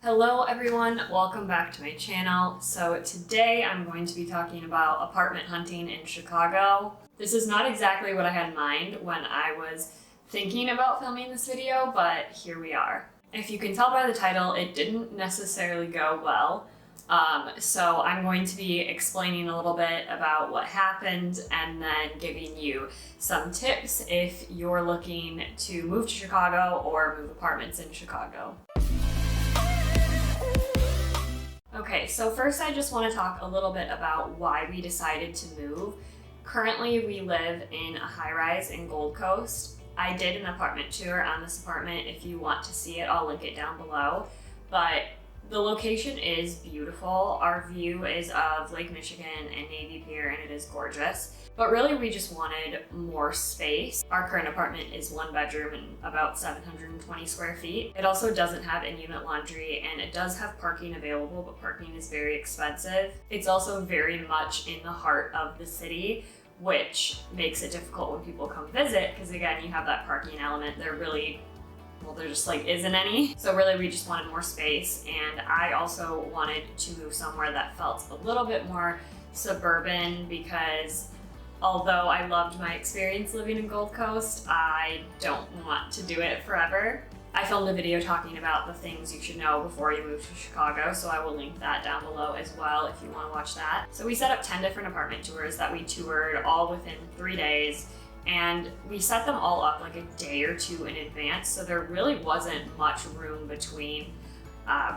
Hello everyone, welcome back to my channel. So today I'm going to be talking about apartment hunting in Chicago. This is not exactly what I had in mind when I was thinking about filming this video, but here we are. If you can tell by the title, it didn't necessarily go well. So I'm going to be explaining a little bit about what happened and then giving you some tips if you're looking to move to Chicago or move apartments in Chicago. Okay, so first I just want to talk a little bit about why we decided to move. Currently we live in a high-rise in Gold Coast. I did an apartment tour on this apartment. If you want to see it, I'll link it down below. But the location is beautiful. Our view is of Lake Michigan and Navy Pier, and it is gorgeous. But really, we just wanted more space. Our current apartment is 1 bedroom and about 720 square feet. It also doesn't have in-unit laundry, and it does have parking available, but parking is very expensive. It's also very much in the heart of the city, which makes it difficult when people come visit, because again, you have that parking element. There just isn't any. So really we just wanted more space, and I also wanted to move somewhere that felt a little bit more suburban, because although I loved my experience living in Gold Coast, I don't want to do it forever. I filmed a video talking about the things you should know before you move to Chicago, so I will link that down below as well if you want to watch that. So we set up 10 different apartment tours that we toured all within 3 days. And we set them all up like a day or two in advance, so there really wasn't much room between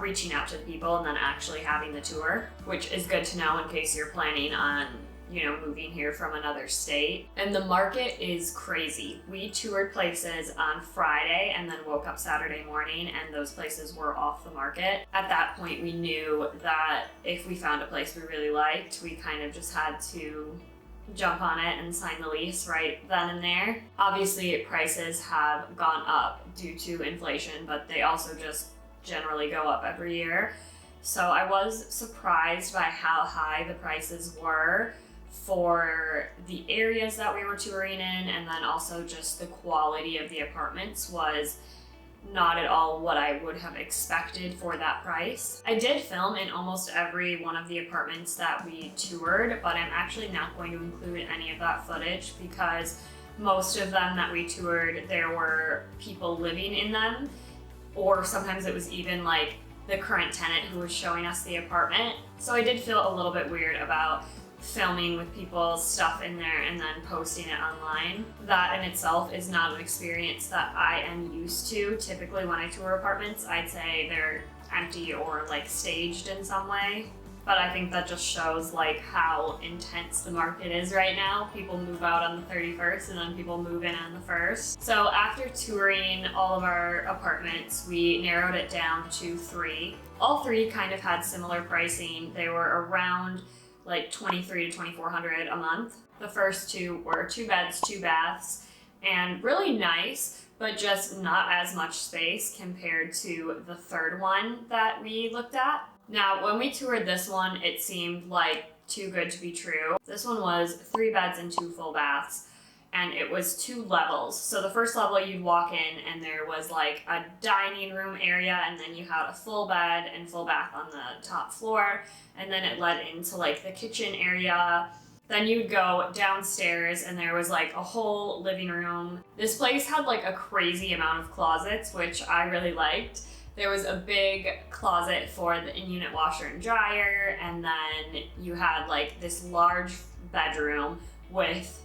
reaching out to the people and then actually having the tour, which is good to know in case you're planning on, moving here from another state. And the market is crazy. We toured places on Friday and then woke up Saturday morning and those places were off the market. At that point, we knew that if we found a place we really liked, we kind of just had to jump on it and sign the lease right then and there. Obviously, prices have gone up due to inflation, but they also just generally go up every year. So I was surprised by how high the prices were for the areas that we were touring in, and then also just the quality of the apartments was not at all what I would have expected for that price. I did film in almost every one of the apartments that we toured, but I'm actually not going to include any of that footage because most of them that we toured, there were people living in them, or sometimes it was even like the current tenant who was showing us the apartment. So I did feel a little bit weird about filming with people's stuff in there and then posting it online. That in itself is not an experience that I am used to. Typically when I tour apartments, I'd say they're empty or staged in some way. But I think that just shows how intense the market is right now. People move out on the 31st and then people move in on the 1st. So after touring all of our apartments, we narrowed it down to 3. All 3 kind of had similar pricing. They were around $2,300 to $2,400 a month. The first 2 were 2 beds, 2 baths, and really nice, but just not as much space compared to the 3rd one that we looked at. Now, when we toured this one, it seemed too good to be true. This one was 3 beds and 2 full baths, and it was 2 levels. So the first level, you'd walk in and there was a dining room area, and then you had a full bed and full bath on the top floor, and then it led into the kitchen area. Then you'd go downstairs and there was a whole living room. This place had a crazy amount of closets, which I really liked. There was a big closet for the in-unit washer and dryer, and then you had this large bedroom with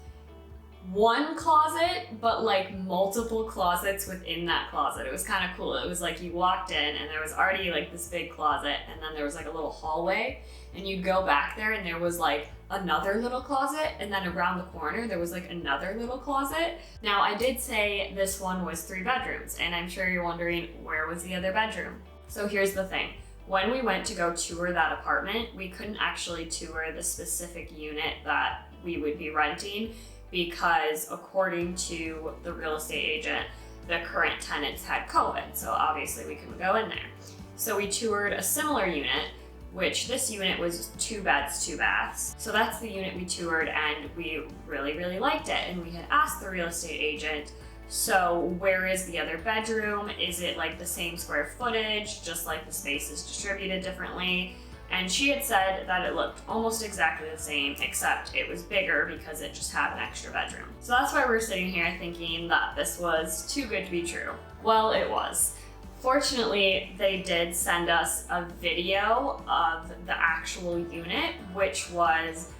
1 closet, but multiple closets within that closet. It was kind of cool. It was you walked in and there was already this big closet, and then there was a little hallway, and you'd go back there and there was another little closet, and then around the corner there was another little closet. Now I did say this one was 3 bedrooms, and I'm sure you're wondering where was the other bedroom. So here's the thing. When we went to go tour that apartment, we couldn't actually tour the specific unit that we would be renting, because according to the real estate agent, the current tenants had COVID, so obviously we couldn't go in there. So we toured a similar unit, which this unit was 2 beds, 2 baths. So that's the unit we toured, and we really, really liked it. And we had asked the real estate agent So where is the other bedroom? Is it like the same square footage, just like the space is distributed differently? And she had said that it looked almost exactly the same, except it was bigger because it just had an extra bedroom. So that's why we're sitting here thinking that this was too good to be true. Well, it was. Fortunately, they did send us a video of the actual unit, which was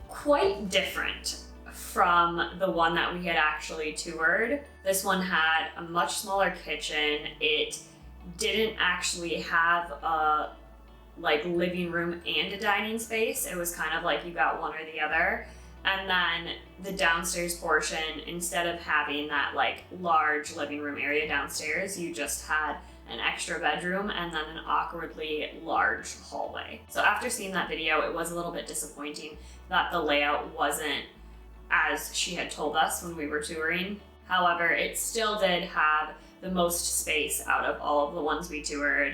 quite different from the one that we had actually toured. This one had a much smaller kitchen. It didn't actually have a living room and a dining space. It was kind of like you got one or the other. And then the downstairs portion, instead of having that large living room area downstairs, you just had an extra bedroom and then an awkwardly large hallway. So after seeing that video, it was a little bit disappointing that the layout wasn't as she had told us when we were touring. However, it still did have the most space out of all of the ones we toured.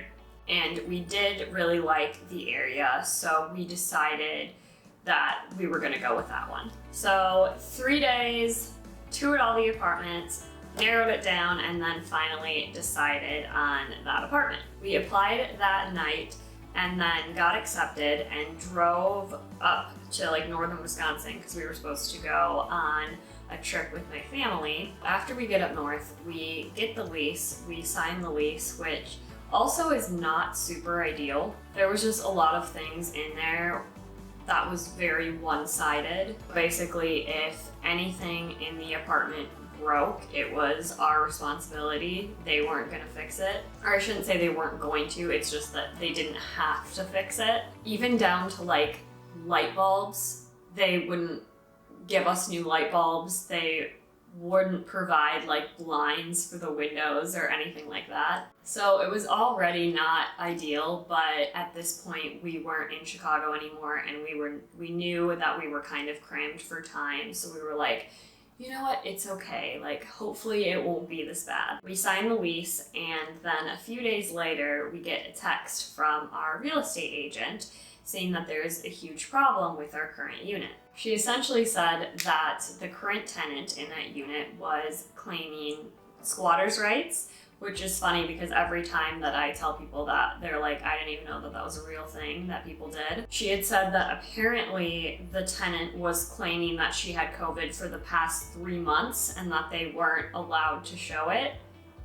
And we did really like the area, so we decided that we were gonna go with that one. So 3 days, toured all the apartments, narrowed it down, and then finally decided on that apartment. We applied that night and then got accepted and drove up to northern Wisconsin because we were supposed to go on a trip with my family. After we get up north, we get the lease, we sign the lease, which also is not super ideal. There was just a lot of things in there that was very one-sided. Basically, if anything in the apartment broke, it was our responsibility. They weren't gonna fix it. Or I shouldn't say they weren't going to, it's just that they didn't have to fix it. Even down to light bulbs, they wouldn't give us new light bulbs. They wouldn't provide blinds for the windows or anything like that. So it was already not ideal, but at this point we weren't in Chicago anymore and we knew that we were kind of crammed for time. So we were like, you know what, it's okay. Hopefully it won't be this bad. We signed the lease, and then a few days later we get a text from our real estate agent saying that there's a huge problem with our current unit. She essentially said that the current tenant in that unit was claiming squatters' rights, which is funny because every time that I tell people that, they're like, I didn't even know that that was a real thing that people did. She had said that apparently the tenant was claiming that she had COVID for the past 3 months and that they weren't allowed to show it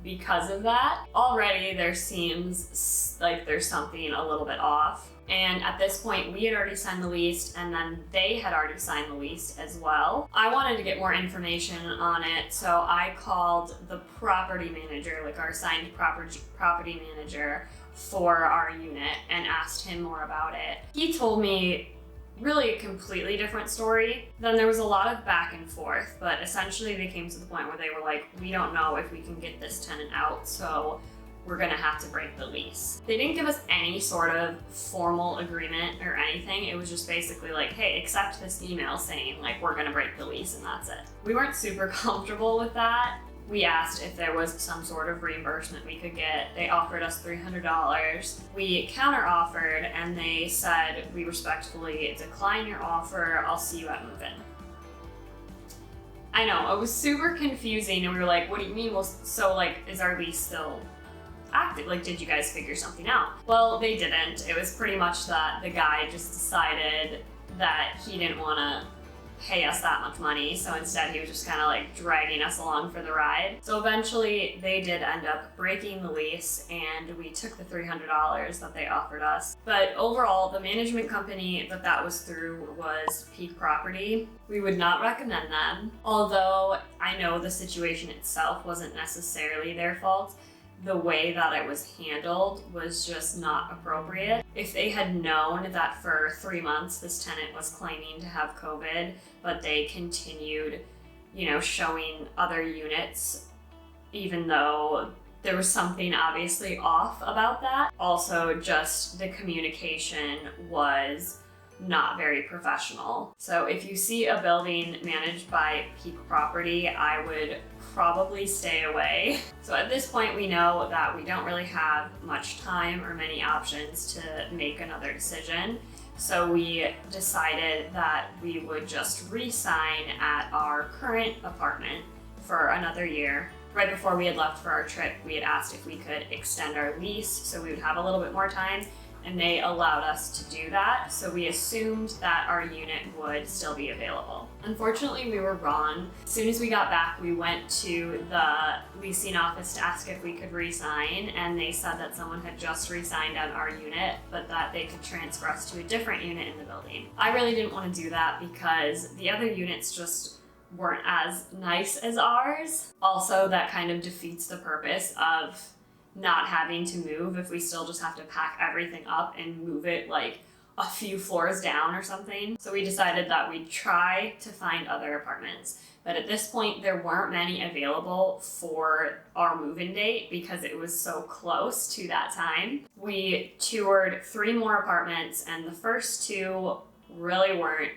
because of that. Already there seems like there's something a little bit off. And at this point, we had already signed the lease, and then they had already signed the lease as well. I wanted to get more information on it, so I called the property manager, our assigned property manager for our unit, and asked him more about it. He told me really a completely different story. Then there was a lot of back and forth, but essentially they came to the point where they were like, we don't know if we can get this tenant out, so we're gonna have to break the lease. They didn't give us any sort of formal agreement or anything. It was just basically hey, accept this email saying we're gonna break the lease, and that's it. We weren't super comfortable with that. We asked if there was some sort of reimbursement we could get. They offered us $300. We counter-offered, and they said, we respectfully decline your offer. I'll see you at move-in. I know, it was super confusing, and we were like, what do you mean? Well, so is our lease still active? Did you guys figure something out? Well, they didn't. It was pretty much that the guy just decided that he didn't want to pay us that much money, so instead he was just kind of dragging us along for the ride. So eventually they did end up breaking the lease, and we took the $300 that they offered us. But overall, the management company that was through was Peak Property. We would not recommend them, although I know the situation itself wasn't necessarily their fault. The way that it was handled was just not appropriate. If they had known that for 3 months this tenant was claiming to have COVID, but they continued, showing other units, even though there was something obviously off about that. Also, just the communication was not very professional. So if you see a building managed by Peak Property, I would probably stay away. So at this point, we know that we don't really have much time or many options to make another decision. So we decided that we would just re-sign at our current apartment for another year. Right before we had left for our trip, we had asked if we could extend our lease so we would have a little bit more time, and they allowed us to do that. So we assumed that our unit would still be available. Unfortunately, we were wrong. As soon as we got back, we went to the leasing office to ask if we could re-sign, and they said that someone had just re-signed on our unit, but that they could transfer us to a different unit in the building. I really didn't want to do that because the other units just weren't as nice as ours. Also, that kind of defeats the purpose of not having to move if we still just have to pack everything up and move it like a few floors down or something. So we decided that we'd try to find other apartments. But at this point, there weren't many available for our move-in date because it was so close to that time. We toured 3 more apartments, and the first 2 really weren't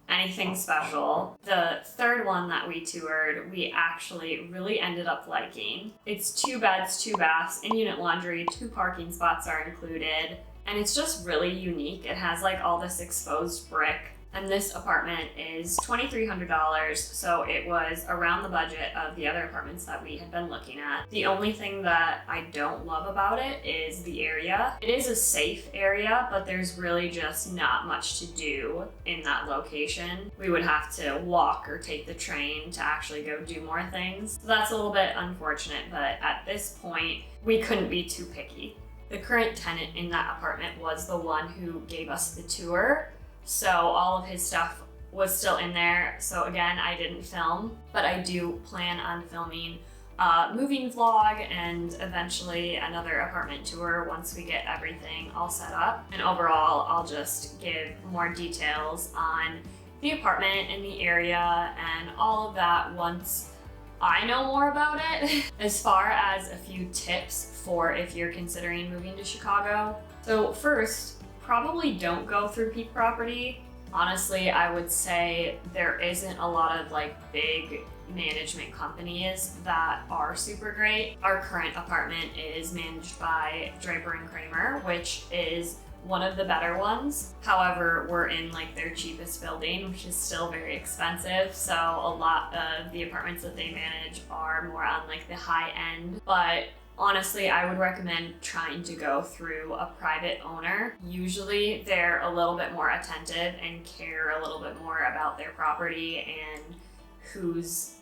anything special. The third one that we toured, we actually really ended up liking. It's 2 beds, 2 baths, in-unit laundry, 2 parking spots are included, and it's just really unique. It has like all this exposed brick, and this apartment is $2,300, so it was around the budget of the other apartments that we had been looking at. The only thing that I don't love about it is the area. It is a safe area, but there's really just not much to do in that location. We would have to walk or take the train to actually go do more things. So that's a little bit unfortunate, but at this point, we couldn't be too picky. The current tenant in that apartment was the one who gave us the tour, so all of his stuff was still in there. So again, I didn't film, but I do plan on filming a moving vlog and eventually another apartment tour once we get everything all set up. And overall, I'll just give more details on the apartment and the area and all of that once I know more about it. As far as a few tips for if you're considering moving to Chicago. So first, probably don't go through Peak Property. Honestly, I would say there isn't a lot of like big management companies that are super great. Our current apartment is managed by Draper and Kramer, which is one of the better ones. However, we're in like their cheapest building, which is still very expensive. So a lot of the apartments that they manage are more on like the high end, but honestly, I would recommend trying to go through a private owner. Usually they're a little bit more attentive and care a little bit more about their property and who's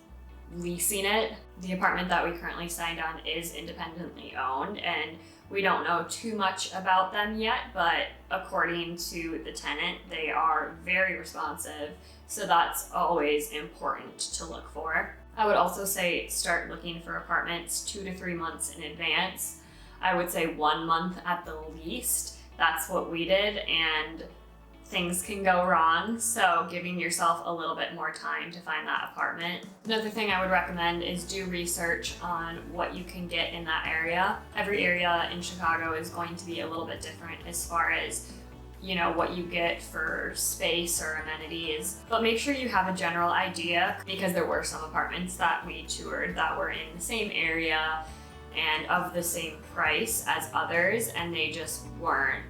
leasing it. The apartment that we currently signed on is independently owned, and we don't know too much about them yet, but according to the tenant, they are very responsive. So that's always important to look for. I would also say start looking for apartments 2 to 3 months in advance. I would say 1 month at the least. That's what we did, and things can go wrong. So giving yourself a little bit more time to find that apartment. Another thing I would recommend is do research on what you can get in that area. Every area in Chicago is going to be a little bit different as far as what you get for space or amenities, but make sure you have a general idea, because there were some apartments that we toured that were in the same area and of the same price as others, and they just weren't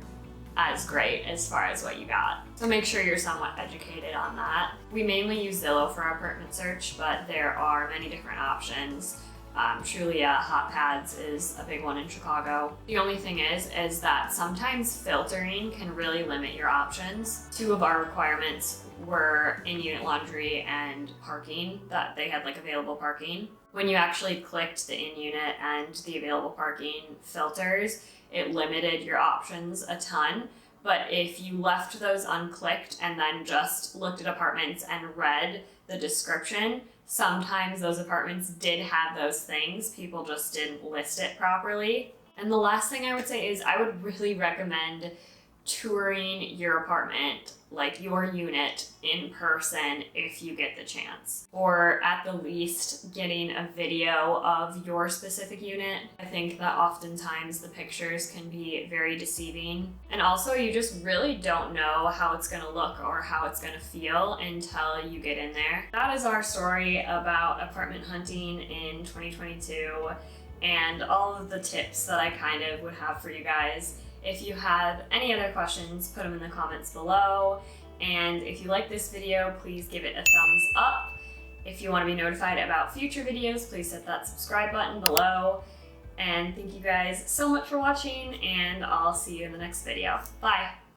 as great as far as what you got. So make sure you're somewhat educated on that. We mainly use Zillow for our apartment search, but there are many different options. Trulia Hot Pads is a big one in Chicago. The only thing is that sometimes filtering can really limit your options. 2 of our requirements were in-unit laundry and parking, that they had like available parking. When you actually clicked the in-unit and the available parking filters, it limited your options a ton. But if you left those unclicked and then just looked at apartments and read the description, sometimes those apartments did have those things. People just didn't list it properly. And the last thing I would say is I would really recommend touring your apartment, like your unit, in person if you get the chance. Or at the least, getting a video of your specific unit. I think that oftentimes the pictures can be very deceiving. And also, you just really don't know how it's gonna look or how it's gonna feel until you get in there. That is our story about apartment hunting in 2022 and all of the tips that I kind of would have for you guys. If you have any other questions, put them in the comments below. And if you like this video, please give it a thumbs up. If you want to be notified about future videos, please hit that subscribe button below. And thank you guys so much for watching, and I'll see you in the next video. Bye!